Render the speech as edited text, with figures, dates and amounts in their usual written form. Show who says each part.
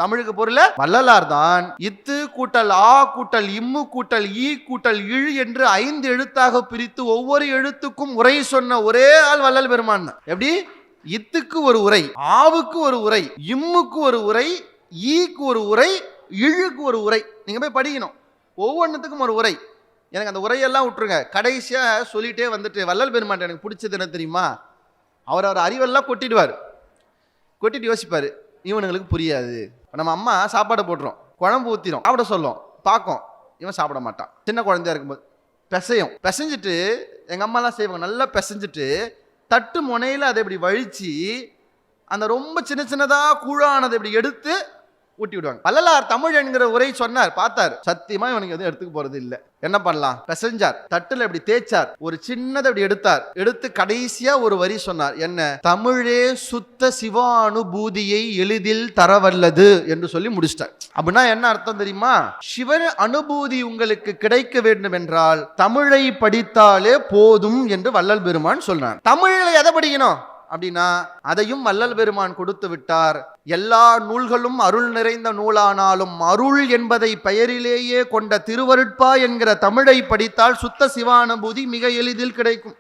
Speaker 1: தமிழுக்கு பொருள் வள்ளலார் தான் இத்து கூட்டல் ஆ கூட்டல் இம்மு கூட்டல் ஈ கூட்டல் இழு என்று 5 எழுத்தாக பிரித்து ஒவ்வொரு எழுத்துக்கும் உரை சொன்ன ஒரே ஆள் வள்ளல் பெருமான். எப்படி? இத்துக்கு ஒரு உரை, ஆவுக்கு ஒரு உரை, இம்முக்கு ஒரு உரை, ஈக்கு ஒரு உரை, இழுக்கு ஒரு உரை. நீங்க போய் படிக்கணும், ஒவ்வொன்றுத்துக்கும் ஒரு உரை. எனக்கு அந்த உரையெல்லாம் விட்டுருங்க, கடைசியா சொல்லிட்டே வந்துட்டு வள்ளல் பெருமான் எனக்கு பிடிச்சது என்ன தெரியுமா, அவர் அறிவெல்லாம் கொட்டிடுவார். கொட்டிட்டு யோசிப்பாரு, இவனுங்களுக்கு புரியாது. நம்ம அம்மா சாப்பாடு போட்டுரும், குழம்பு ஊற்றிடும், சாப்பிட சொல்லும், பார்க்கும், இவன் சாப்பிட மாட்டான். சின்ன குழந்தையா இருக்கும்போது பிசையும், பிசைஞ்சிட்டு எங்கள் அம்மாலாம் செய்வாங்க, நல்லா பிசைஞ்சிட்டு தட்டு முனையில் அதை இப்படி வழித்து அந்த ரொம்ப சின்ன சின்னதாக கூழானதை இப்படி எடுத்து ஊட்டி விடுவாங்க. வள்ளலார் தமிழ் என்கிற உரை சொன்னார், பார்த்தார், சத்தியமா இவனுக்கு எதுவும் எடுத்துக்க போறது இல்லை. என்ன பண்ணலாம்? பிசைஞ்சார், தட்டுல இப்படி தேய்ச்சார், ஒரு சின்னதை இப்படி எடுத்தார், எடுத்து கடைசியா ஒரு வரி சொன்னார், என்ன? தமிழே சுத்த சிவானுபூதியை எளிதில் தரவல்லது என்று சொல்லி முடிச்சிட்டார். அப்படின்னா என்ன அர்த்தம் தெரியுமா? சிவ அனுபூதி உங்களுக்கு கிடைக்க வேண்டும் என்றால் தமிழை படித்தாலே போதும் என்று வள்ளல் பெருமான் சொன்னார். தமிழ்ல எதை படிக்கணும் அப்படின்னா அதையும் வள்ளல் பெருமான் கொடுத்து விட்டார். எல்லா நூல்களும் அருள் நிறைந்த நூலானாலும் அருள் என்பதை பெயரிலேயே கொண்ட திருவருட்பா என்கிற தமிழை படித்தால் சுத்த சிவானுபூதி மிக எளிதில் கிடைக்கும்.